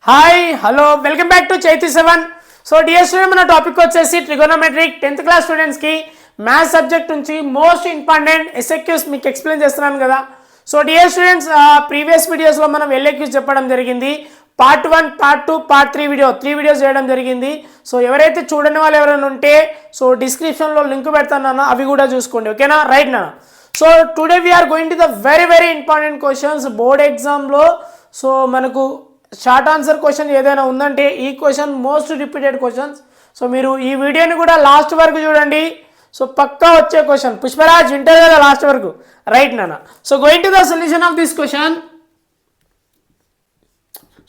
Hi hello welcome back to Chaithi 7. So dear student, మన topic వచ్చేసి trigonometric 10th class స్టూడెంట్స్కి maths subject నుంచి most important SAQs మీకు explain చేస్తున్నాను కదా. సో డియర్ స్టూడెంట్స్, ప్రీవియస్ వీడియోస్లో మనం ఎల్ఏక్యూస్ చెప్పడం జరిగింది. Part 1, part 2, part 3 three videos చేయడం జరిగింది. సో ఎవరైతే చూడని వాళ్ళు ఎవరైనా ఉంటే సో డిస్క్రిప్షన్లో లింక్ పెడతాను, అవి కూడా చూసుకోండి, ఓకేనా? రైట్ నా. So today we are going to the very important questions board ఎగ్జామ్లో. సో మనకు షార్ట్ ఆన్సర్ క్వశ్చన్ ఏదైనా ఉందంటే ఈ question most repeated questions. So మీరు ఈ వీడియోని కూడా లాస్ట్ వరకు చూడండి. సో పక్కా వచ్చే క్వశ్చన్. పుష్పరాజ్ వింటారు కదా లాస్ట్ వరకు, రైట్ నాన్న? So going to the solution of this question.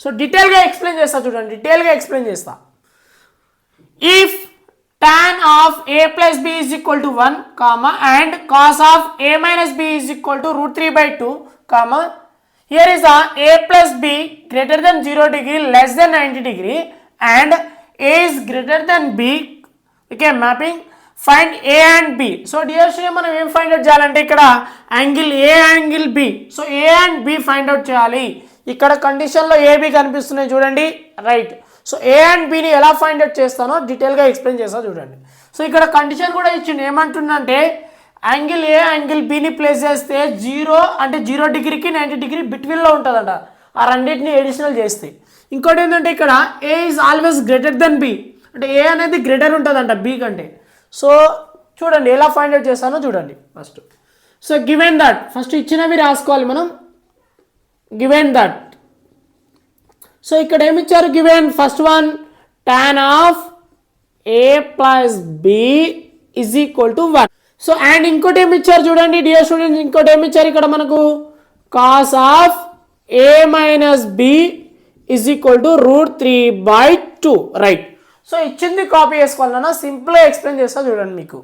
So డీటెయిల్గా ఎక్స్ప్లెయిన్ చేస్తా, చూడండి, డీటెయిల్గా ఎక్స్ప్లెయిన్ చేస్తా. If tan of a plus b is equal to 1, comma, and cos of a minus b is equal to √3/2, comma, here is a plus b greater than 0 degree less than 90 degree and a is greater than b, okay, mapping, find a and b. So dear student, మనం ఏం find out చేయాలంటే ఇక్కడ angle a angle b, so a and b find out చేయాలి. ఇక్కడ కండిషన్లో ab కనిపిస్తున్నాయి చూడండి, right? So A and బిని ఎలా ఫైండ్ అవుట్ చేస్తానో డీటెయిల్గా ఎక్స్ప్లెయిన్ చేస్తా చూడండి. సో ఇక్కడ కండిషన్ కూడా ఇచ్చింది, ఏమంటుందంటే యాంగిల్ ఏ యాంగిల్ బిని ప్లేస్ చేస్తే 0 అంటే 0 డిగ్రీకి 90 డిగ్రీ బిట్వీన్లో ఉంటుందంట. ఆ రెండింటిని ఎడిషనల్ చేస్తే. ఇంకోటి ఏంటంటే ఇక్కడ A is always greater than B, అంటే ఏ అనేది గ్రేటర్ ఉంటుందంట బి కంటే. సో చూడండి ఎలా ఫైండ్ అవుట్ చేస్తానో చూడండి first. So given that, first ఇచ్చినవి రాసుకోవాలి మనం. గివెన్ దట్, సో ఇక్కడ ఏమి ఇచ్చారు? Given first one tan of a plus b is equal to 1. So and ఇంకోటి ఏమి ఇచ్చారు చూడండి డియర్ స్టూడెంట్స్, ఇంకోటి ఏమి ఇచ్చారు ఇక్కడ మనకు? cos of a minus b is equal to √3/2, right? So ఇచ్చింది కాపీ చేసుకోవాలన్నా సింపుల్గా ఎక్స్ప్లెయిన్ చేస్తా చూడండి మీకు,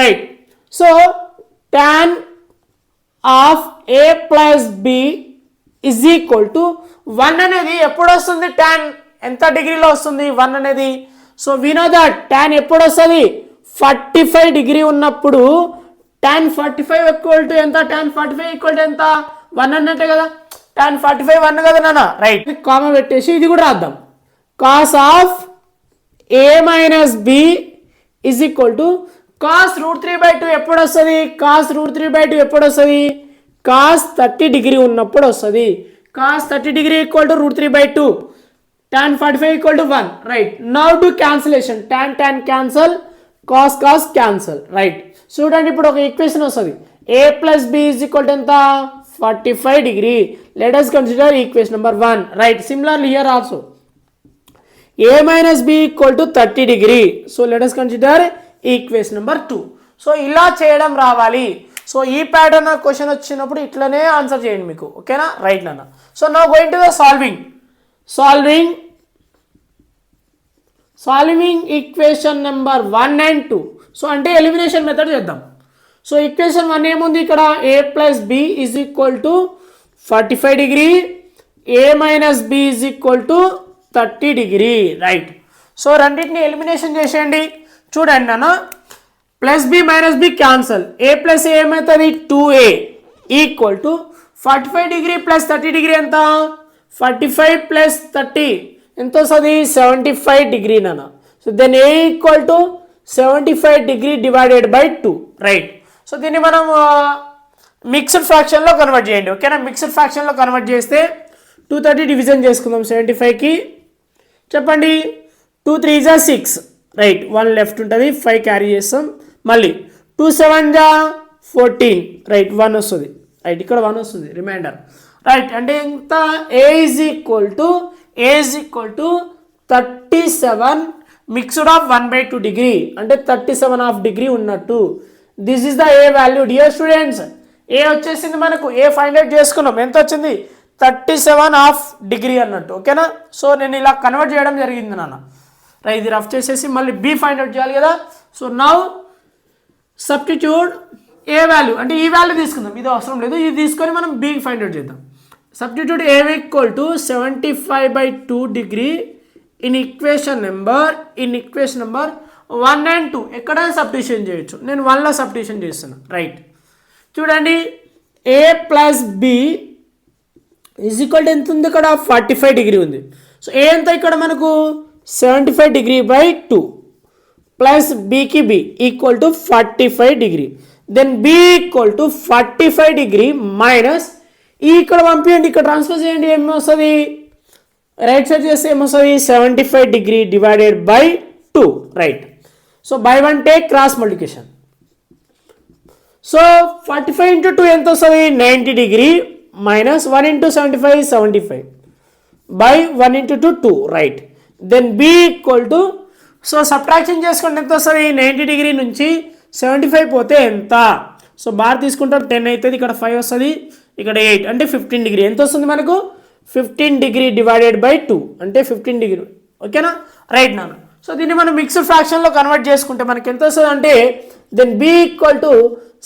right? So tan of a plus b is equal to 1 అనేది ఎప్పుడు వస్తుంది? tan ఎంత డిగ్రీలో వస్తుంది 1 అనేది? So we know that tan ఎప్పుడు వస్తుంది? 45 డిగ్రీ ఉన్నప్పుడు tan 45 ఈక్వల్ టు ఎంత? tan 45 ఈక్వల్ టు ఎంత? 1 అన్నట్టే కదా. tan 45 1 కదా నాన్న, రైట్? కామా పెట్టేసి ఇది కూడా రాద్దాం. cos of a minus b is equal to cos √3/2 ఎప్పుడు వస్తుంది? cos √3/2 ఎప్పుడు వస్తుంది? cos 30 డిగ్రీ ఉన్నప్పుడు వస్తుంది. cos 30 degree equal to √3/2, tan 45 equal to 1, right? Now do cancellation, tan cancel, cos cancel, right? చూడండి ఇప్పుడు ఒక ఈక్వేషన్ వస్తుంది. a plus b is equal to ఎంత? 45 degree. Let us consider equation number 1, right? Similarly here also a minus b equal to 30 degree. So let us consider equation number 2. So ఇలా చేయడం రావాలి. So ఈ pattern question వచ్చినప్పుడు ఇట్లనే answer చేయండి మీకు, ఓకేనా? రైట్ నాన్న. So now going to the solving equation number 1 and 2. So అంటే ఎలిమినేషన్ మెథడ్ చేద్దాం. సో ఈక్వేషన్ 1 ఏముంది ఇక్కడ? a plus b is equal to 45 degree, a minus b is equal to 30 degree, right? So రెండింటిని elimination చేసేయండి. చూడండి నాన్న, plus B minus B cancel, A plus A ఏమవుతుంది? 2a equal to 45 degree plus 30 degree ఎంత? 45 plus 30 ఎంత వస్తుంది? 75 degree నాన్న. So then A equal to 75 degree divided by 2, right? So దీన్ని మనం మిక్స్డ్ ఫ్రాక్షన్లో కన్వర్ట్ చేయండి, ఓకేనా? మిక్స్డ్ ఫ్రాక్షన్లో కన్వర్ట్ చేస్తే 230 డివిజన్ చేసుకుందాం 75కి. చెప్పండి, 2 3 జా 6, రైట్? 1 లెఫ్ట్ ఉంటుంది, 5 క్యారీ చేస్తాం. మళ్ళీ 2 7 జా 14, రైట్? 1 వస్తుంది, రైట్? ఇక్కడ 1 వస్తుంది రిమైండర్, రైట్? అంటే ఎంత? A is equal to 37 mixed of 1/2 degree, అంటే 37.5 డిగ్రీ ఉన్నట్టు. This is the A value dear students. A వచ్చేసింది మనకు, ఏ ఫైండ్ అవుట్ చేసుకున్నాం, ఎంత వచ్చింది? 37.5 డిగ్రీ అన్నట్టు, ఓకేనా? సో నేను ఇలా కన్వర్ట్ చేయడం జరిగింది నాన్న, రైట్? ఇది రఫ్ చేసేసి మళ్ళీ బి ఫైండ్ అవుట్ చేయాలి కదా. సో నౌ సబ్స్టిట్యూట్ ఏ వాల్యూ, అంటే ఈ వాల్యూ తీసుకుందాం, ఇది అవసరం లేదు, ఇది తీసుకొని మనం బి ఫైండ్ అవుట్ చేద్దాం. Substitute A equal to 75/2 degree in equation number 1 and 2. ఎక్కడైనా సబ్స్టిట్యూషన్ చేయొచ్చు, నేను 1లో సబ్స్టిట్యూషన్ చేస్తున్నా, రైట్? చూడండి, A plus B is equal to ఎంత ఉంది ఇక్కడ? 45 డిగ్రీ ఉంది. సో ఏ ఎంత ఇక్కడ మనకు 75 డిగ్రీ బై 2 ప్లస్ బీకి B equal to 45 degree, then B equal to 45 degree minus ఈ ఇక్కడ పంపించండి, ఇక్కడ ట్రాన్స్ఫర్ చేయండి, ఏమొస్తుంది రైట్ సైడ్ చేస్తే ఏమొస్తుంది 75 degree divided by 2 right. So by 1 take cross multiplication. So 45 into 2 ఎంత వస్తుంది 90 degree minus 1 into 75 75 by 1 into 2 2 right. Then B equal to so subtraction చేసుకుంటే ఎంత వస్తుంది 90 డిగ్రీ నుంచి 75 పోతే ఎంత, సో బార్ తీసుకుంటాం 10 అవుతుంది, ఇక్కడ 5 వస్తుంది, ఇక్కడ 8 అంటే 15 డిగ్రీ ఎంత వస్తుంది మనకు 15 డిగ్రీ డివైడెడ్ బై 2 అంటే 15 డిగ్రీ. ఓకేనా రైట్ నాన్న. సో దీన్ని మనం మిక్స్డ్ ఫ్రాక్షన్లో కన్వర్ట్ చేసుకుంటే మనకి ఎంత వస్తుంది అంటే then B equal to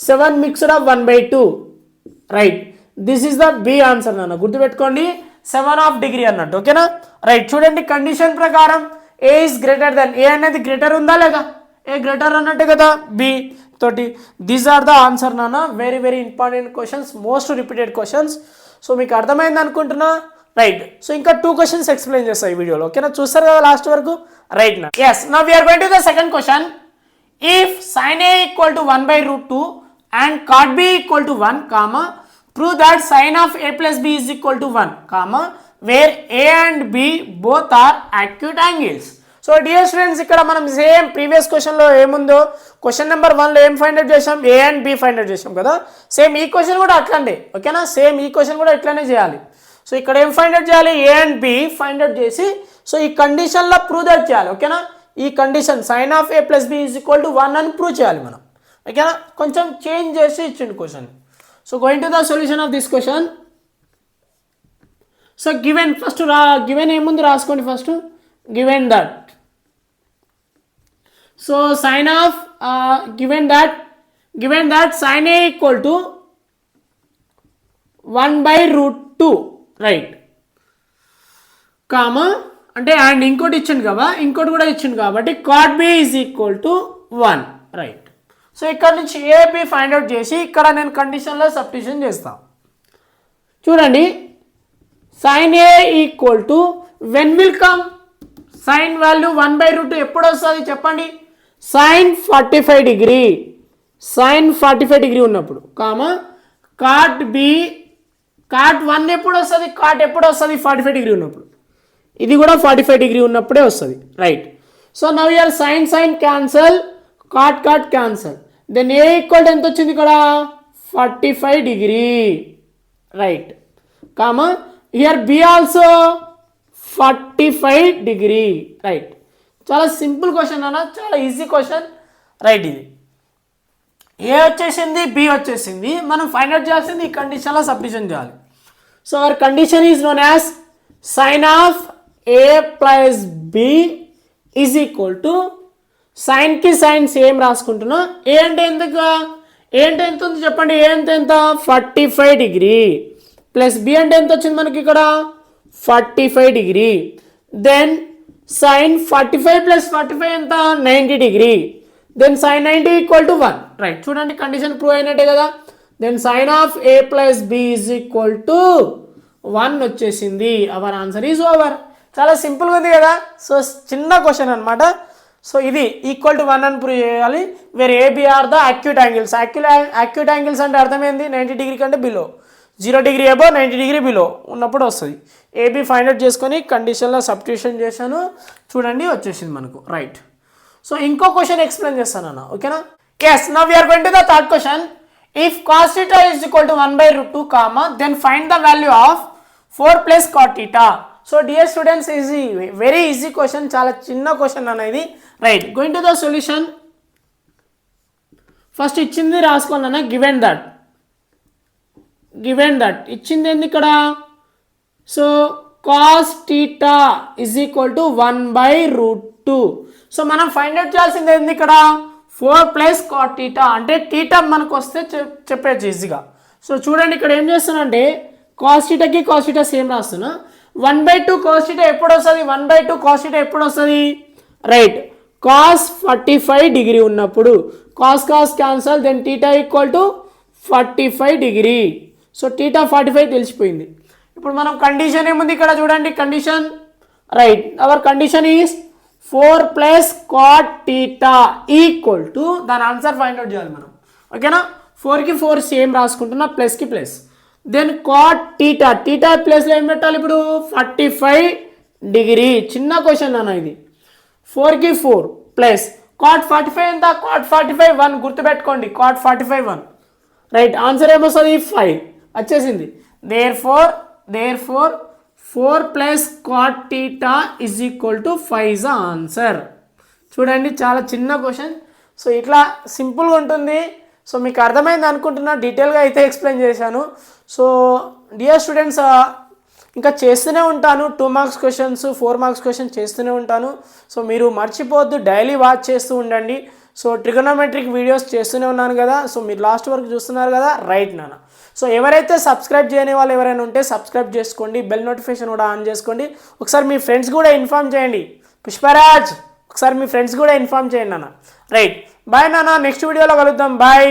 7 mixed of 1/2 right. This is the B answer నాన్న, గుర్తుపెట్టుకోండి 7 డిగ్రీ అన్నట్టు. ఓకేనా రైట్. చూడండి కండిషన్ ప్రకారం ఏ ఇస్ గ్రేటర్ దెన్, ఏ అనేది గ్రేటర్ ఉందా లేదా, ఏ గ్రేటర్ అన్నట్టు కదా బి తోటి. దీస్ ఆర్ ద ఆన్సర్ నాన్న. Very very important questions, most repeated questions. So మీకు అర్థమైంది అనుకుంటున్నా రైట్. సో ఇంకా 2 క్వశ్చన్స్ ఎక్స్ప్లెయిన్ చేస్తాయి ఈ వీడియోలో. ఓకేనా చూస్తారు కదా లాస్ట్ వరకు రైట్ నా. Yes now we are going to the second question. If sin a equal to 1/√2 and cot b equal to 1 comma prove that sin of a plus b is equal to 1 comma where a and b both are acute angles. So dear students ఇక్కడ మనం same previous క్వశ్చన్లో ఏముందో question number 1లో ఏం find out చేసాం A and B find out చేసాం కదా, same ఈ question కూడా అట్లండి. ఓకేనా సేమ్ ఈ క్వశ్చన్ కూడా ఇట్లానే చేయాలి. సో ఇక్కడ ఏం ఫైండ్ అవుట్ చేయాలి A and B find out చేసి సో ఈ కండిషన్లో ప్రూవ్ దట్ చేయాలి. ఓకేనా ఈ condition sin of a plus B is equal to 1 అని ప్రూవ్ చేయాలి మనం. ఓకేనా కొంచెం చేంజ్ చేసి ఇచ్చిండు question. So going to the solution of this question. So given first given ఏముంది రాసుకోండి first. Given that so sin of given that sin a equal to 1/√2 right comma అంటే అండ్ ఇంకోటి ఇచ్చింది కదా, ఇంకోటి కూడా ఇచ్చింది కాబట్టి cot b is equal to 1 right. So ఇక్కడ నుంచి ఏబి ఫైండ్ అవుట్ చేసి ఇక్కడ నేను కండిషన్లో సబ్స్టిట్యూషన్ చేస్తాను. చూడండి sin a equal to when will come sin value 1/√2 ఎప్పుడు వస్తుంది చెప్పండి sin 45 డిగ్రీ ఉన్నప్పుడు కామా cot b cot 1 ఎప్పుడు వస్తుంది cot ఎప్పుడు వస్తుంది 45 డిగ్రీ ఉన్నప్పుడు, ఇది కూడా 45 డిగ్రీ ఉన్నప్పుడే వస్తుంది right. So now your sin cancel cot cancel, then A equal ఎంత వచ్చింది ఇక్కడ 45 degree right comma here B also 45 degree right. చాలా సింపుల్ క్వశ్చన్ అన్న, చాలా ఈజీ క్వశ్చన్ రైట్. ఇది ఏ వచ్చేసింది బి వచ్చేసింది, మనం ఫైండ్ అవుట్ చేయాల్సింది ఈ కండిషన్లో సబ్స్టిట్యూషన్ చేయాలి. So our condition is known as sin of a plus B is equal to సైన్కి సైన్ సేమ్ రాసుకుంటున్నా. ఏ అంటే ఎందుకు ఏ అంటే ఎంత ఉంది చెప్పండి, ఏ అంటే ఎంత 45 డిగ్రీ ప్లస్ బి అంటే ఎంత వచ్చింది మనకి ఇక్కడ 45 డిగ్రీ, దెన్ sin 45 ప్లస్ 45 ఎంత 90 degree, then sin 90 equal to 1 right. చూడండి కండిషన్ ప్రూవ్ అయినట్టే కదా. Then sin of a plus B is equal to 1 వచ్చేసింది. Our answer is over. చాలా సింపుల్గా ఉంది కదా. సో చిన్న క్వశ్చన్ అనమాట. సో ఇది ఈక్వల్ టు 1 అని ప్రూవ్ చేయాలి. Where AB are the acute angles. Acute angles అంటే అర్థమైంది 90 డిగ్రీ కంటే below, 0 degree above 90 degree below ఉన్నప్పుడు వస్తుంది. ఏబి ఫైండ్ అవుట్ చేసుకొని కండిషన్లో సబ్స్టిట్యూషన్ చేశాను, చూడండి వచ్చేసింది మనకు రైట్. సో ఇంకో క్వశ్చన్ ఎక్స్ప్లెయిన్ చేస్తాను అన్న. ఓకేనా yes now we are going to the third question. If cos θ is equal to 1/√2 comma then find the value of 4 plus cot θ. So dear students easy, very easy question, చాలా చిన్న question అనేది right. Going to the solution. First ఇచ్చింది రాసుకోండి అన్న. Given that ఇచ్చింది ఏంది ఇక్కడ. So cos θ is equal to 1/√2. So మనం ఫైండ్ అవుట్ చేయాల్సింది ఏంది ఇక్కడ 4 ప్లస్ cot θ అంటే θ మనకు వస్తే చెప్పేచ్చు ఈజీగా. సో చూడండి ఇక్కడ ఏం చేస్తానంటే cos θకి cos θ సేమ్ రాస్తున్నా. 1/2 cos θ ఎప్పుడు వస్తుంది 1/2 cos θ ఎప్పుడు వస్తుంది రైట్ cos 45 డిగ్రీ ఉన్నప్పుడు, cos cancel, then θ equal to 45 degree. So θ 45 తెలిసిపోయింది. ఇప్పుడు మనం కండిషన్ ఏముంది ఇక్కడ చూడండి, condition right our condition is 4 plus cot theta equal to దాని ఆన్సర్ ఫైండ్ అవుట్ చేయాలి మనం. ఓకేనా, 4కి 4 సేమ్ రాసుకుంటున్నా, ప్లస్కి plus. Then cot theta, theta ప్లస్లో ఏం పెట్టాలి ఇప్పుడు 45 డిగ్రీ. చిన్న క్వశ్చన్ అన్న ఇది. 4కి 4 ప్లస్ కాట్ 45 ఎంత, కాట్ 45 1 గుర్తుపెట్టుకోండి, కాట్ 45 1. రైట్, ఆన్సర్ ఏమొస్తుంది 5 వచ్చేసింది. There four 4 plus cot theta is equal to 5 is the answer. చూడండి చాలా చిన్న క్వశ్చన్. సో ఇట్లా సింపుల్గా ఉంటుంది. సో మీకు అర్థమైంది అనుకుంటున్నా, డీటెయిల్గా అయితే ఎక్స్ప్లెయిన్ చేశాను. సో డియర్ స్టూడెంట్స్, ఇంకా చేస్తూనే ఉంటాను 2 మార్క్స్ క్వశ్చన్స్ 4 మార్క్స్ క్వశ్చన్ చేస్తూనే ఉంటాను. సో మీరు మర్చిపోవద్దు, డైలీ వాచ్ చేస్తూ ఉండండి. సో ట్రిగోనోమెట్రిక్ వీడియోస్ చేస్తూనే ఉన్నాను కదా, సో మీరు లాస్ట్ వరకు చూస్తున్నారు కదా, రైట్ నాన్న. సో ఎవరైతే సబ్స్క్రైబ్ చేయని వాళ్ళు ఎవరైనా ఉంటే సబ్స్క్రైబ్ చేసుకోండి, బెల్ నోటిఫికేషన్ కూడా ఆన్ చేసుకోండి. ఒకసారి మీ ఫ్రెండ్స్ కూడా ఇన్ఫార్మ్ చేయండి. పుష్పరాజ్, ఒకసారి మీ ఫ్రెండ్స్ కూడా ఇన్ఫార్మ్ చేయండి నాన్న. రైట్, బాయ్ నాన్న, నెక్స్ట్ వీడియోలో కలుద్దాం, బాయ్.